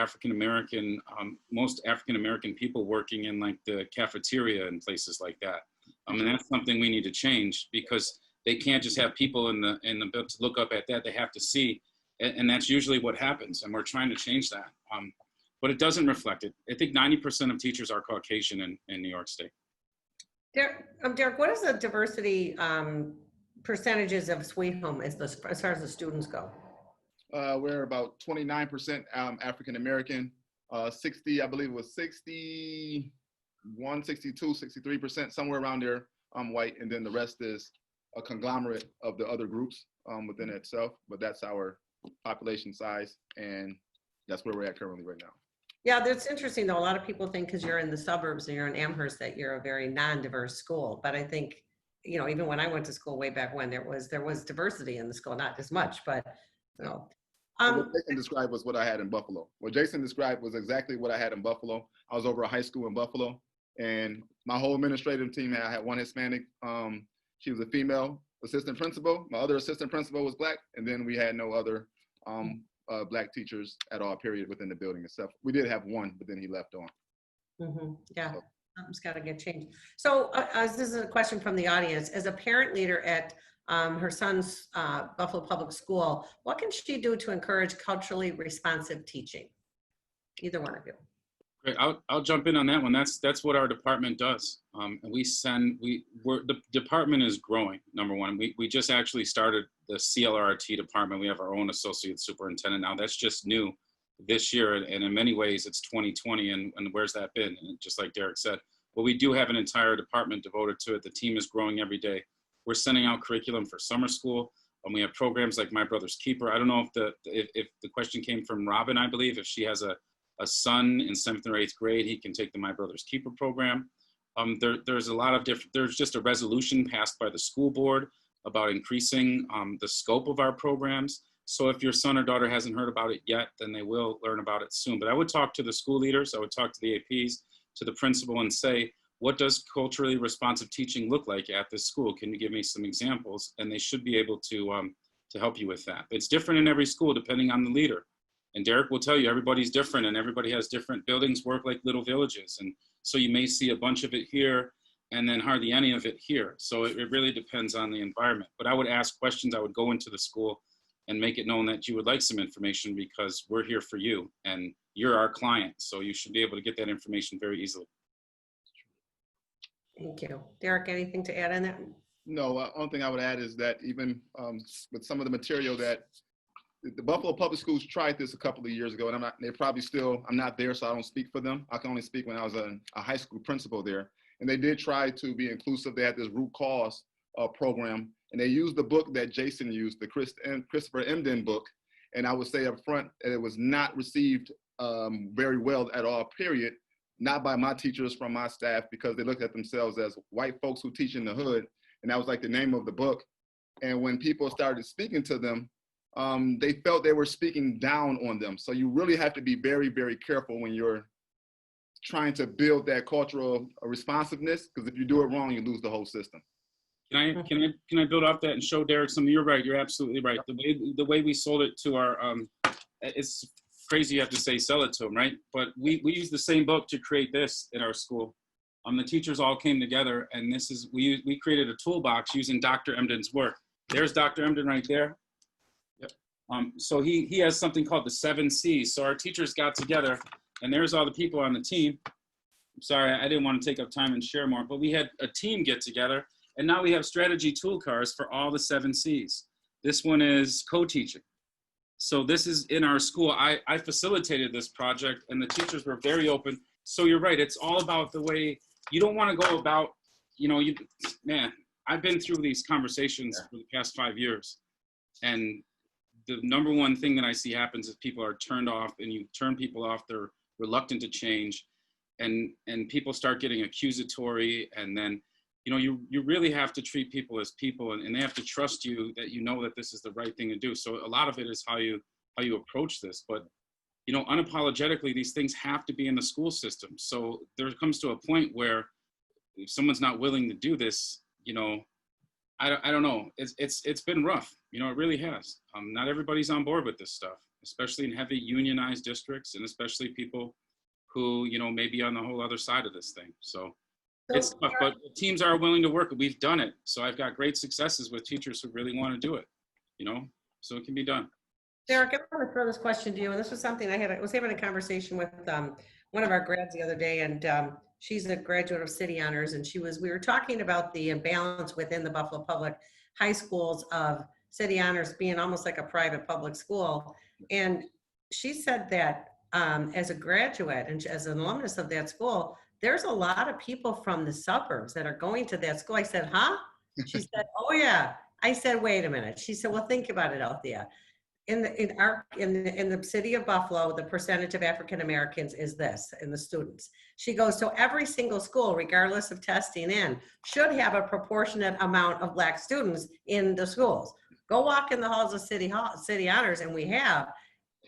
most African-American people working in like the cafeteria and places like that. And that's something we need to change, because they can't just have people in the building to look up at that. They have to see, and that's usually what happens. And we're trying to change that, but it doesn't reflect it. I think 90% of teachers are Caucasian in New York State. Derek, what is the diversity percentages of Sweet Home as far as the students go? We're about 29% African-American, 60, I believe it was 61, 62, 63%, somewhere around there, white, and then the rest is a conglomerate of the other groups within itself, but that's our population size, and that's where we're at currently right now. Yeah, that's interesting though. A lot of people think because you're in the suburbs and you're in Amherst that you're a very non-diverse school, but I think, you know, even when I went to school way back when, there was diversity in the school, not as much, but you know. What Jason described was what I had in Buffalo. What Jason described was exactly what I had in Buffalo. I was over a high school in Buffalo, and my whole administrative team, I had one Hispanic. She was a female assistant principal. My other assistant principal was Black, and then we had no other Black teachers at all, period, within the building itself. We did have one, but then he left on. Yeah, something's got to get changed. So this is a question from the audience. As a parent leader at her son's Buffalo Public School, what can she do to encourage culturally responsive teaching? Either one of you. Great. I'll jump in on that one. That's what our department does. And the department is growing, number one. We just actually started the CLRT department. We have our own associate superintendent now. That's just new this year. And in many ways, it's 2020. And where's that been? And just like Derek said, but we do have an entire department devoted to it. The team is growing every day. We're sending out curriculum for summer school. We have programs like My Brother's Keeper. I don't know if the question came from Robin, I believe. If she has a son in 7th or 8th grade, he can take the My Brother's Keeper program. There's a lot of there's just a resolution passed by the school board about increasing the scope of our programs. So if your son or daughter hasn't heard about it yet, then they will learn about it soon. But I would talk to the school leaders, I would talk to the APs, to the principal and say, what does culturally responsive teaching look like at this school? Can you give me some examples? And they should be able to help you with that. It's different in every school depending on the leader. And Derek will tell you everybody's different and everybody has different buildings, work like little villages. And so you may see a bunch of it here and then hardly any of it here. So it really depends on the environment. But I would ask questions. I would go into the school and make it known that you would like some information because we're here for you and you're our client. So you should be able to get that information very easily. Thank you. Derek, anything to add on that? No, only thing I would add is that even with some of the material that the Buffalo Public Schools tried this a couple of years ago, and they're probably still, I'm not there, so I don't speak for them. I can only speak when I was a high school principal there. And they did try to be inclusive. They had this root cause program, and they used the book that Jason used, the Christopher Emden book. And I would say up front that it was not received very well at all, period. Not by my teachers, from my staff, because they looked at themselves as white folks who teach in the hood. And that was like the name of the book. And when people started speaking to them, they felt they were speaking down on them. So you really have to be very, very careful when you're trying to build that cultural responsiveness, because if you do it wrong, you lose the whole system. Can I build off that and show Derek some? You're right. You're absolutely right. The way we sold it to our, it's crazy you have to say sell it to them, right? But we used the same book to create this in our school. The teachers all came together, and this is we created a toolbox using Dr. Emden's work. There's Dr. Emden right there. Yep. So he has something called the 7 C's. So our teachers got together, and there's all the people on the team. I'm sorry, I didn't want to take up time and share more, but we had a team get together, and now we have strategy tool cards for all the 7 C's. This one is co-teaching. So this is in our school. I facilitated this project, and the teachers were very open. So you're right. It's all about the way you don't want to go about, man, I've been through these conversations for the past 5 years. And the number one thing that I see happens is people are turned off, and you turn people off. They're reluctant to change, and people start getting accusatory. And then, you really have to treat people as people, and they have to trust you that you know that this is the right thing to do. So a lot of it is how you approach this. But unapologetically, these things have to be in the school system. So there comes to a point where if someone's not willing to do this, I don't know. It's been rough. It really has. Not everybody's on board with this stuff, especially in heavy unionized districts, and especially people who, may be on the whole other side of this thing. So it's tough, but teams are willing to work. We've done it. So I've got great successes with teachers who really want to do it, so it can be done. Derek, I want to throw this question to you, and this was something I was having a conversation with one of our grads the other day, and she's a graduate of City Honors, and we were talking about the imbalance within the Buffalo Public High Schools of City Honors being almost like a private public school. And she said that as a graduate and as an alumnus of that school, there's a lot of people from the suburbs that are going to that school. I said, huh? She said, oh yeah. I said, wait a minute. She said, well, think about it, Althea. In the city of Buffalo, the percentage of African Americans is this in the students. She goes, so every single school, regardless of testing in, should have a proportionate amount of Black students in the schools. Go walk in the halls of City Honors, and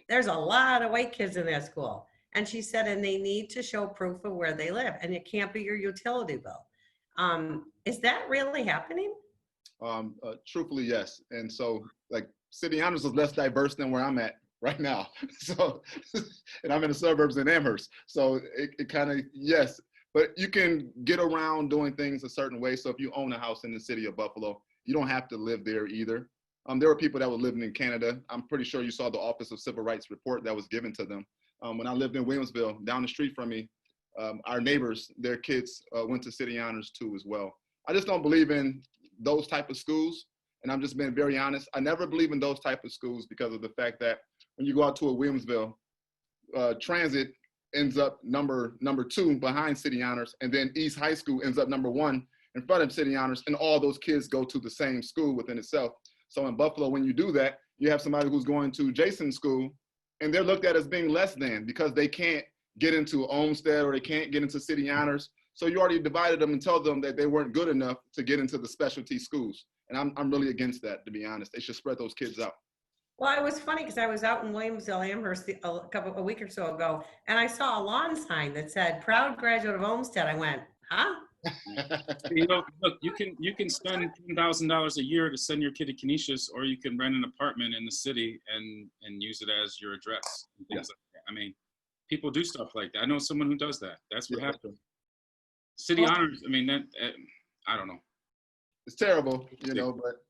there's a lot of white kids in that school. And she said, and they need to show proof of where they live, and it can't be your utility bill. Is that really happening? Truthfully, yes. And so, like, City Honors is less diverse than where I'm at right now. So, and I'm in the suburbs in Amherst. So it kind of, yes, but you can get around doing things a certain way. So if you own a house in the city of Buffalo, you don't have to live there either. There were people that were living in Canada. I'm pretty sure you saw the Office of Civil Rights report that was given to them. When I lived in Williamsville, down the street from me, our neighbors, their kids went to City Honors too as well. I just don't believe in those type of schools. And I'm just being very honest. I never believe in those type of schools because of the fact that when you go out to a Williamsville, Transit ends up number 2 behind City Honors, and then East High School ends up number 1 in front of City Honors, and all those kids go to the same school within itself. So in Buffalo, when you do that, you have somebody who's going to Jason's school, and they're looked at as being less than because they can't get into Olmsted or they can't get into City Honors. So you already divided them and told them that they weren't good enough to get into the specialty schools. And I'm really against that, to be honest. They should spread those kids out. Well, it was funny because I was out in Williamsville, Amherst, a week or so ago, and I saw a lawn sign that said "Proud graduate of Olmsted." I went, huh? You know, look, you can spend $10,000 a year to send your kid to Canisius, or you can rent an apartment in the city and use it as your address and things like that. I mean, people do stuff like that. I know someone who does that. That's what Yeah. happens. City honors. I mean, that I don't know. It's terrible, you know, but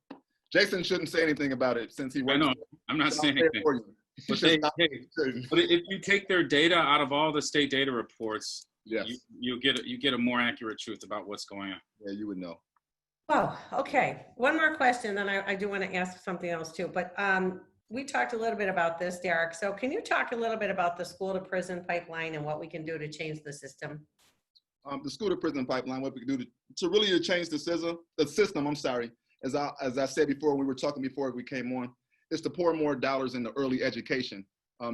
Jason shouldn't say anything about it since he I works. know. I'm not So I'll saying say it anything. for you. But Just they, stop hey, it. but if you take their data out of all the state data reports, Yes, you get a more accurate truth about what's going on. yeah, you would know. Oh, okay. One more question, then I do want to ask something else too. But we talked a little bit about this, Derek. So can you talk a little bit about the school to prison pipeline and what we can do to change the system? The school to prison pipeline, what we can do to really change the system, I'm sorry, as I said before, we were talking before we came on, is to pour more dollars into early education.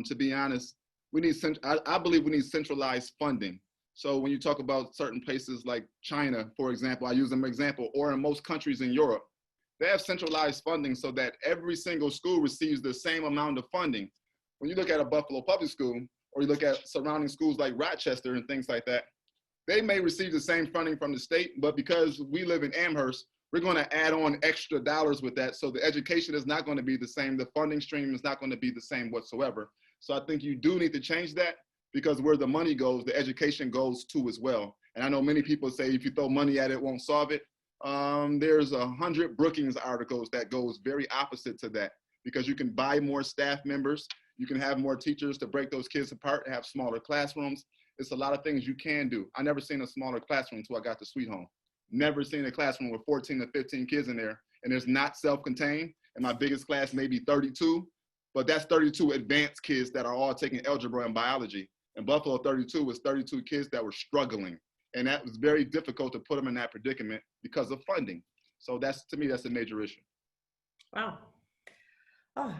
To be honest, I believe we need centralized funding. So when you talk about certain places like China, for example, I use them as an example, or in most countries in Europe, they have centralized funding so that every single school receives the same amount of funding. When you look at a Buffalo public school, or you look at surrounding schools like Rochester and things like that, they may receive the same funding from the state, but because we live in Amherst, we're going to add on extra dollars with that. So the education is not going to be the same. The funding stream is not going to be the same whatsoever. So I think you do need to change that, because where the money goes, the education goes too as well. And I know many people say if you throw money at it, it won't solve it. There's 100 Brookings articles that goes very opposite to that, because you can buy more staff members. You can have more teachers to break those kids apart and have smaller classrooms. It's a lot of things you can do. I never seen a smaller classroom until I got to Sweet Home. Never seen a classroom with 14 to 15 kids in there, and it's not self-contained. And my biggest class may be 32, but that's 32 advanced kids that are all taking algebra and biology. And Buffalo 32 was 32 kids that were struggling. And that was very difficult to put them in that predicament because of funding. So to me, that's a major issue. Wow. Oh,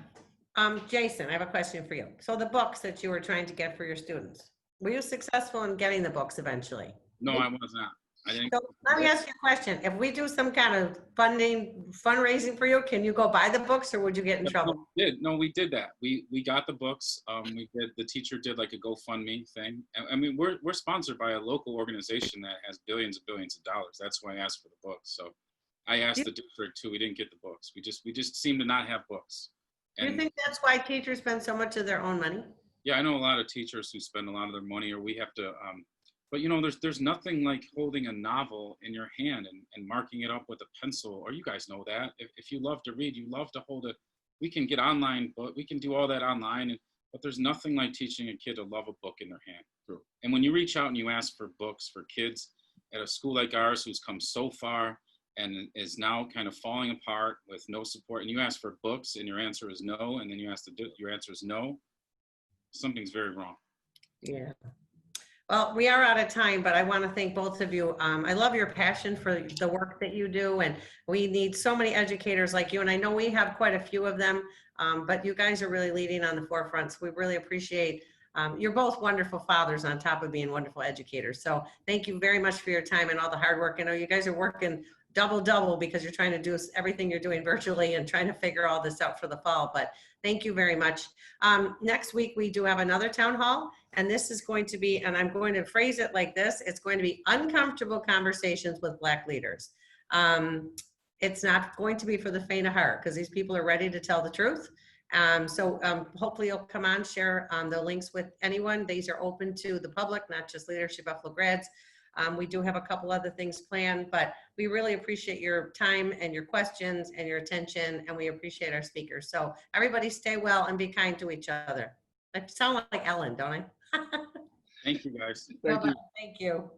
Jason, I have a question for you. So the books that you were trying to get for your students, were you successful in getting the books eventually? No, I was not. I didn't. So let me ask you a question. If we do some kind of fundraising for you, can you go buy the books or would you get in trouble? We did that. We got the books. The teacher did like a GoFundMe thing. I mean, we're sponsored by a local organization that has billions and billions of dollars. That's why I asked for the books. So I asked the district too. We didn't get the books. We just seem to not have books. Do you think that's why teachers spend so much of their own money? Yeah, I know a lot of teachers who spend a lot of their money, or we have to, but you know, there's nothing like holding a novel in your hand and marking it up with a pencil, or you guys know that. If you love to read, you love to hold it. We can get online, but we can do all that online, but there's nothing like teaching a kid to love a book in their hand. True. And when you reach out and you ask for books for kids at a school like ours who's come so far and is now kind of falling apart with no support, and you ask for books and your answer is no, and then your answer is no, something's very wrong. Yeah. Well, we are out of time, but I want to thank both of you. I love your passion for the work that you do, and we need so many educators like you. And I know we have quite a few of them, but you guys are really leading on the forefront. So we really appreciate. You're both wonderful fathers on top of being wonderful educators. So thank you very much for your time and all the hard work. I know you guys are working double because you're trying to do everything you're doing virtually and trying to figure all this out for the fall, but thank you very much. Next week, we do have another town hall, and this is going to be, and I'm going to phrase it like this, it's going to be uncomfortable conversations with Black leaders. It's not going to be for the faint of heart, because these people are ready to tell the truth. Hopefully you'll come on, share the links with anyone. These are open to the public, not just Leadership Buffalo grads. We do have a couple other things planned, but we really appreciate your time and your questions and your attention, and we appreciate our speakers. So everybody stay well and be kind to each other. I sound like Ellen, don't I? Thank you, guys. Thank you. Thank you.